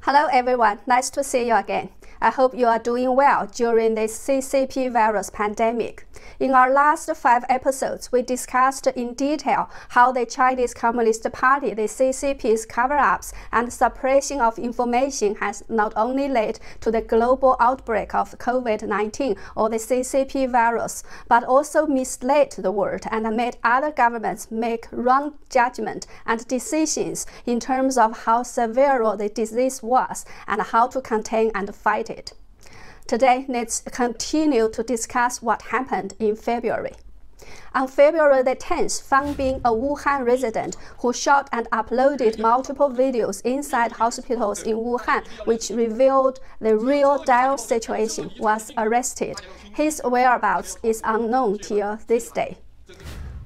Hello everyone, nice to see you again. I hope you are doing well during this CCP virus pandemic. In our last 5 episodes, we discussed in detail how the Chinese Communist Party, the CCP's cover-ups and suppression of information has not only led to the global outbreak of COVID-19 or the CCP virus, but also misled the world and made other governments make wrong judgment and decisions in terms of how severe the disease was and how to contain and fight it. Today, let's continue to discuss what happened in February. On February the 10th, Fang Bing, a Wuhan resident who shot and uploaded multiple videos inside hospitals in Wuhan, which revealed the real dire situation, was arrested. His whereabouts is unknown till this day.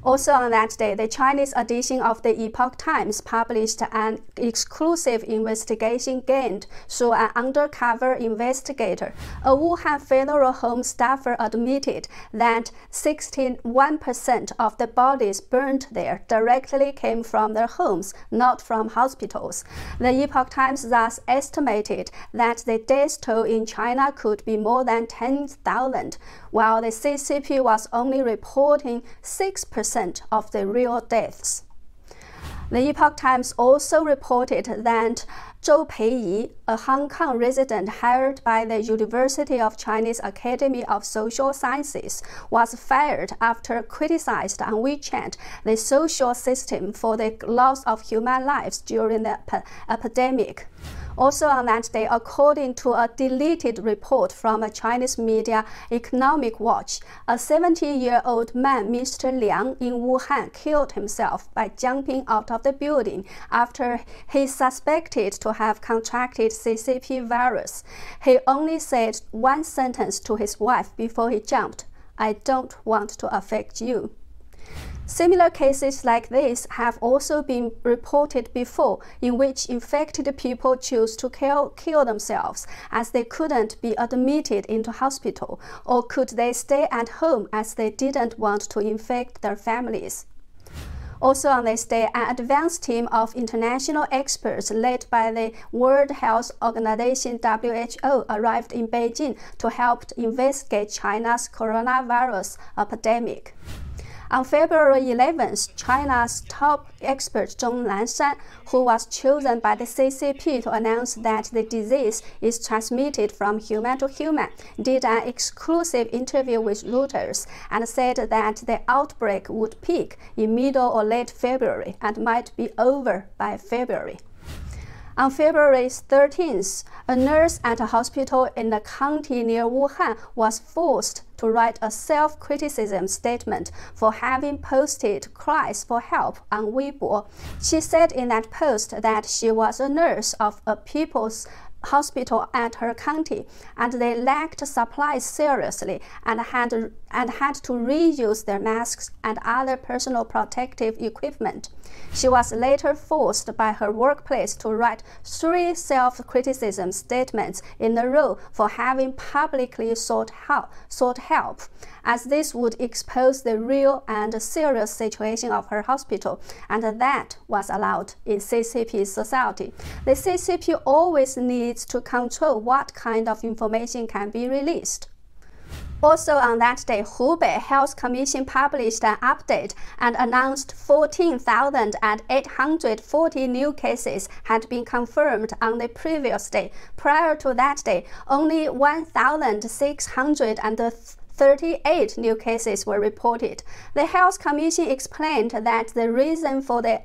Also on that day, the Chinese edition of the Epoch Times published an exclusive investigation gained through an undercover investigator. A Wuhan funeral home staffer admitted that 61% of the bodies burned there directly came from their homes, not from hospitals. The Epoch Times thus estimated that the death toll in China could be more than 10,000, while the CCP was only reporting 6% of the real deaths. The Epoch Times also reported that Zhou Peiyi, a Hong Kong resident hired by the University of Chinese Academy of Social Sciences, was fired after criticized on WeChat the social system for the loss of human lives during the epidemic. Also on that day, according to a deleted report from a Chinese media Economic Watch, a 70-year-old man, Mr. Liang, in Wuhan, killed himself by jumping out of the building after he suspected to have contracted CCP virus. He only said one sentence to his wife before he jumped: "I don't want to affect you." Similar cases like this have also been reported before, in which infected people choose to kill themselves as they couldn't be admitted into hospital, or could they stay at home as they didn't want to infect their families. Also on this day, an advanced team of international experts led by the World Health Organization (WHO) arrived in Beijing to help investigate China's coronavirus epidemic. On February 11th, China's top expert Zhong Nanshan, who was chosen by the CCP to announce that the disease is transmitted from human to human, did an exclusive interview with Reuters and said that the outbreak would peak in middle or late February and might be over by February. On February 13th, a nurse at a hospital in a county near Wuhan was forced to write a self-criticism statement for having posted cries for help on Weibo. She said in that post that she was a nurse of a people's hospital at her county, and they lacked supplies seriously and had to reuse their masks and other personal protective equipment. She was later forced by her workplace to write 3 self-criticism statements in a row for having publicly sought help, as this would expose the real and serious situation of her hospital, and that was allowed in CCP society. The CCP always needs to control what kind of information can be released. Also on that day, Hubei Health Commission published an update and announced 14,840 new cases had been confirmed on the previous day. Prior to that day, only 1,638 new cases were reported. The Health Commission explained that the reason for the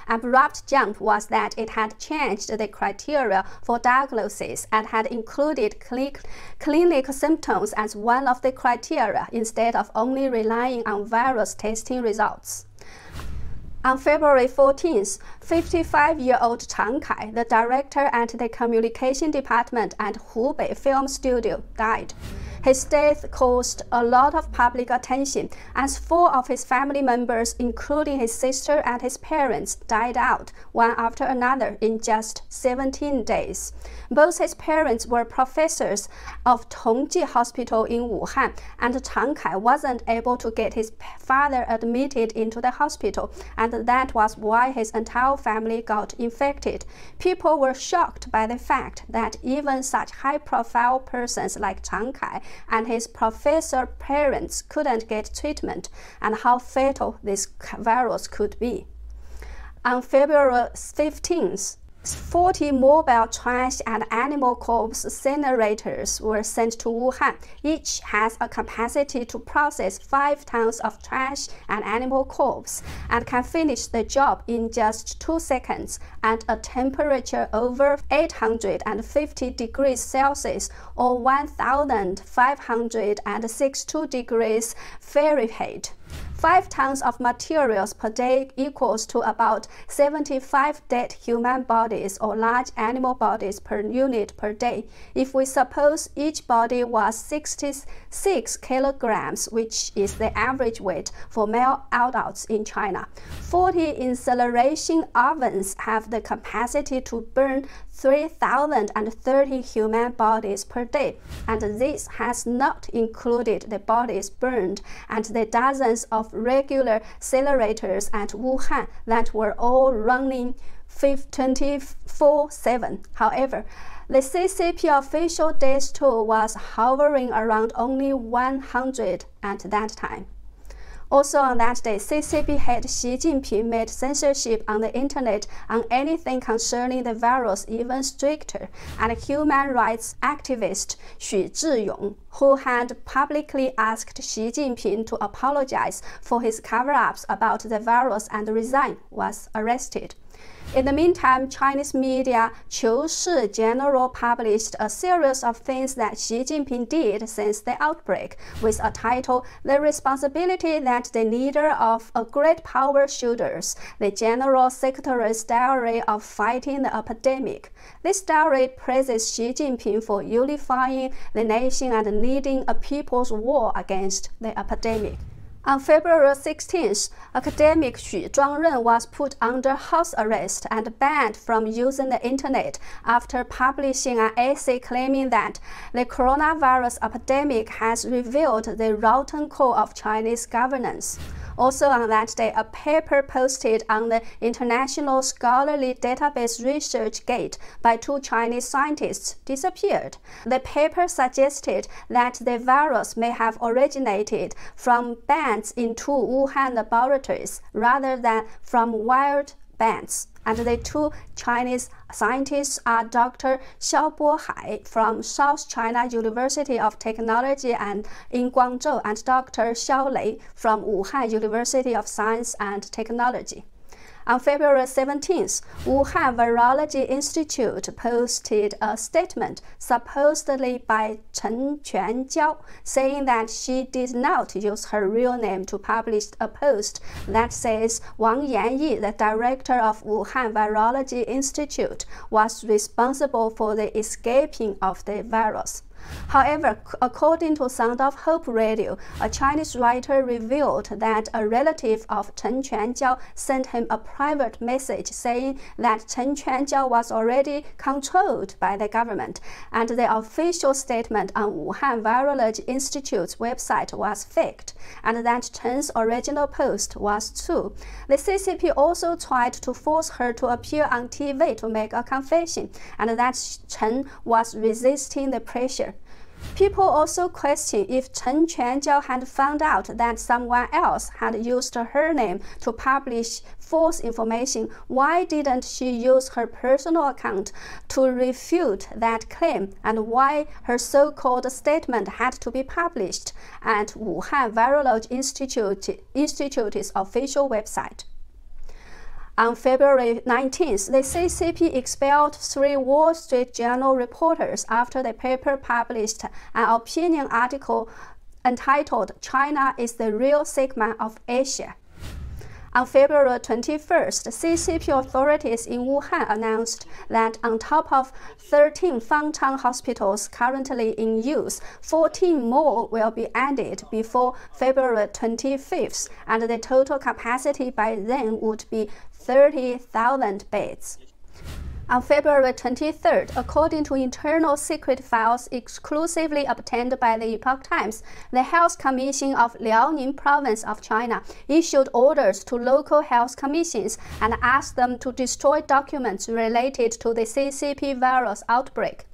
abrupt jump was that it had changed the criteria for diagnosis and had included clinical symptoms as one of the criteria instead of only relying on virus testing results. On February 14th, 55-year-old Chang Kai, the director at the communication department at Hubei Film Studio, died. His death caused a lot of public attention, as 4 of his family members, including his sister and his parents, died out, one after another, in just 17 days. Both his parents were professors of Tongji Hospital in Wuhan, and Chiang Kai wasn't able to get his father admitted into the hospital, and that was why his entire family got infected. People were shocked by the fact that even such high-profile persons like Chiang Kai and his professor parents couldn't get treatment, and how fatal this virus could be. On February 15th, 40 mobile trash and animal corpse incinerators were sent to Wuhan. Each has a capacity to process 5 tons of trash and animal corpse and can finish the job in just 2 seconds at a temperature over 850 degrees Celsius or 1,562 degrees Fahrenheit. 5 tons of materials per day equals to about 75 dead human bodies or large animal bodies per unit per day. If we suppose each body was 66 kilograms, which is the average weight for male adults in China, 40 incineration ovens have the capacity to burn 3,030 human bodies per day, and this has not included the bodies burned and the dozens of regular incinerators at Wuhan that were all running 24/7. However, the CCP official death toll was hovering around only 100 at that time. Also on that day, CCP head Xi Jinping made censorship on the internet on anything concerning the virus even stricter, and human rights activist Xu Zhiyong, who had publicly asked Xi Jinping to apologize for his cover-ups about the virus and resign, was arrested. In the meantime, Chinese media Qiu Shi General published a series of things that Xi Jinping did since the outbreak, with a title, "The Responsibility That the Leader of a Great Power Shoulders, the General Secretary's Diary of Fighting the Epidemic." This diary praises Xi Jinping for unifying the nation and leading a people's war against the epidemic. On February 16th, academic Xu Zhuangren was put under house arrest and banned from using the internet after publishing an essay claiming that the coronavirus epidemic has revealed the rotten core of Chinese governance. Also on that day, a paper posted on the International Scholarly Database ResearchGate by 2 Chinese scientists disappeared. The paper suggested that the virus may have originated from bats in 2 Wuhan laboratories rather than from wild bats. And the 2 Chinese scientists are Dr. Xiaobo Hai from South China University of Technology in Guangzhou and Dr. Xiao Lei from Wuhan University of Science and Technology. On February 17th, Wuhan Virology Institute posted a statement supposedly by Chen Quanjiao, saying that she did not use her real name to publish a post that says Wang Yanyi, the director of Wuhan Virology Institute, was responsible for the escaping of the virus. However, according to Sound of Hope Radio, a Chinese writer revealed that a relative of Chen Quanjiao sent him a private message saying that Chen Quanjiao was already controlled by the government, and the official statement on Wuhan Virology Institute's website was faked, and that Chen's original post was true. The CCP also tried to force her to appear on TV to make a confession, and that Chen was resisting the pressure. People also question if Chen Quanjiao had found out that someone else had used her name to publish false information. Why didn't she use her personal account to refute that claim, and why her so-called statement had to be published at Wuhan Virology Institute's official website? On February 19th, the CCP expelled 3 Wall Street Journal reporters after the paper published an opinion article entitled "China is the Real Sigma of Asia." On February 21st, CCP authorities in Wuhan announced that on top of 13 Fangchang hospitals currently in use, 14 more will be added before February 25th, and the total capacity by then would be 30,000 beds. On February 23rd, according to internal secret files exclusively obtained by the Epoch Times, the Health Commission of Liaoning Province of China issued orders to local health commissions and asked them to destroy documents related to the CCP virus outbreak.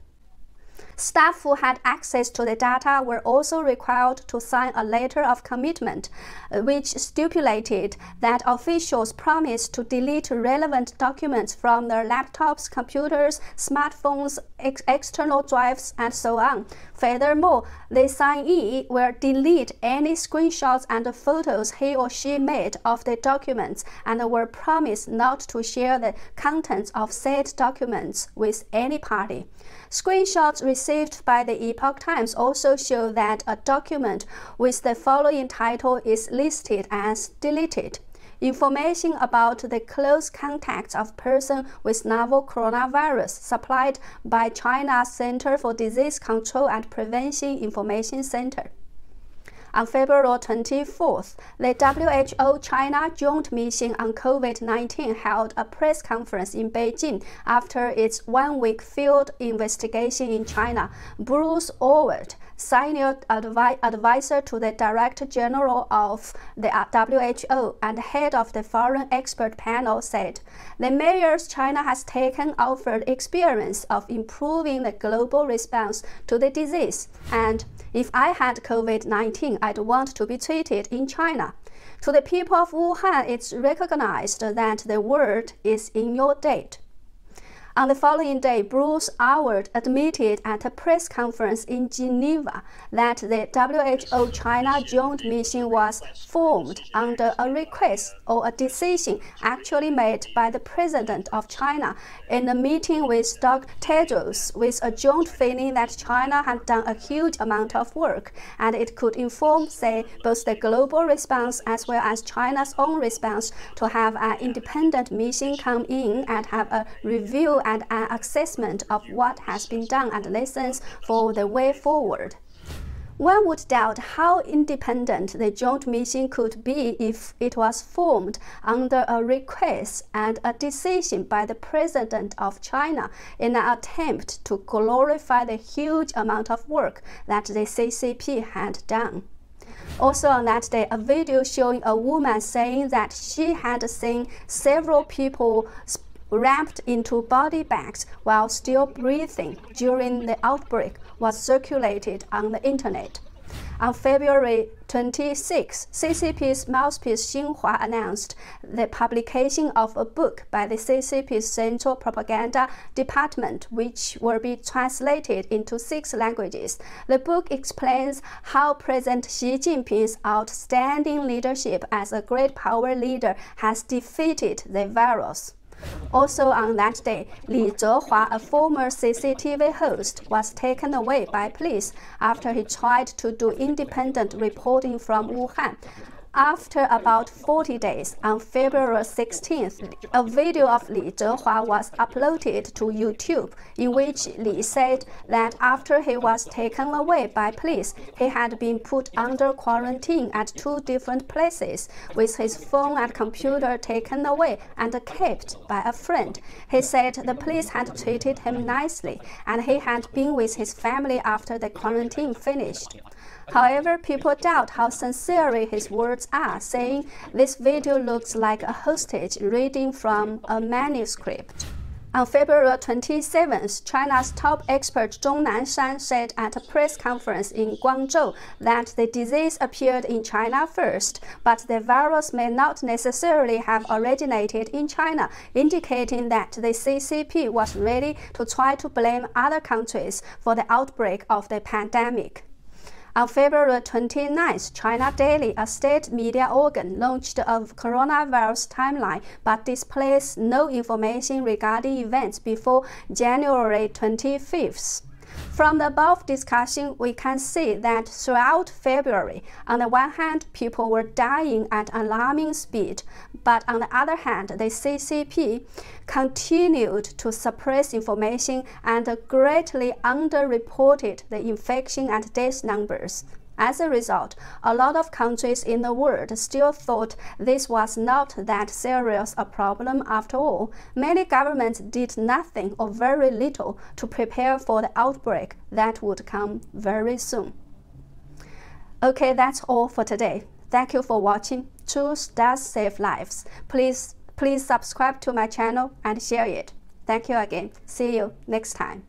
Staff who had access to the data were also required to sign a letter of commitment, which stipulated that officials promised to delete relevant documents from their laptops, computers, smartphones, external drives, and so on. Furthermore, the signee will delete any screenshots and photos he or she made of the documents and will promise not to share the contents of said documents with any party. Screenshots received by the Epoch Times also show that a document with the following title is listed as deleted. Information about the close contacts of person with novel coronavirus supplied by China's Center for Disease Control and Prevention Information Center. On February 24th, the WHO China Joint Mission on COVID-19 held a press conference in Beijing after its one-week field investigation in China. Bruce Orward, senior advisor to the Director General of the WHO and head of the foreign expert panel, said, "The measures China has taken offered experience of improving the global response to the disease, and if I had COVID-19, I'd want to be treated in China. To the people of Wuhan, it's recognized that the world is in your debt." On the following day, Bruce Orward admitted at a press conference in Geneva that the WHO China Joint Mission was formed under a request or a decision actually made by the President of China in a meeting with Dr. Tedros, with a joint feeling that China had done a huge amount of work and it could inform, say, both the global response as well as China's own response to have an independent mission come in and have a review and an assessment of what has been done and lessons for the way forward. One would doubt how independent the joint mission could be if it was formed under a request and a decision by the President of China in an attempt to glorify the huge amount of work that the CCP had done. Also on that day, a video showing a woman saying that she had seen several people wrapped into body bags while still breathing during the outbreak was circulated on the internet. On February 26, CCP's mouthpiece Xinhua announced the publication of a book by the CCP's Central Propaganda Department, which will be translated into 6 languages. The book explains how President Xi Jinping's outstanding leadership as a great power leader has defeated the virus. Also on that day, Li Zhehua, a former CCTV host, was taken away by police after he tried to do independent reporting from Wuhan. After about 40 days, on February 16th, a video of Li Zhehua was uploaded to YouTube, in which Li said that after he was taken away by police, he had been put under quarantine at 2 different places, with his phone and computer taken away and kept by a friend. He said the police had treated him nicely, and he had been with his family after the quarantine finished. However, people doubt how sincere his words are, saying this video looks like a hostage reading from a manuscript. On February 27th, China's top expert Zhong Nanshan said at a press conference in Guangzhou that the disease appeared in China first, but the virus may not necessarily have originated in China, indicating that the CCP was ready to try to blame other countries for the outbreak of the pandemic. On February 29th, China Daily, a state media organ, launched a coronavirus timeline but displays no information regarding events before January 25th. From the above discussion, we can see that throughout February, on the one hand, people were dying at alarming speed, but on the other hand, the CCP continued to suppress information and greatly underreported the infection and death numbers. As a result, a lot of countries in the world still thought this was not that serious a problem after all. Many governments did nothing or very little to prepare for the outbreak that would come very soon. Okay, that's all for today. Thank you for watching. Truth does save lives. Please subscribe to my channel and share it. Thank you again. See you next time.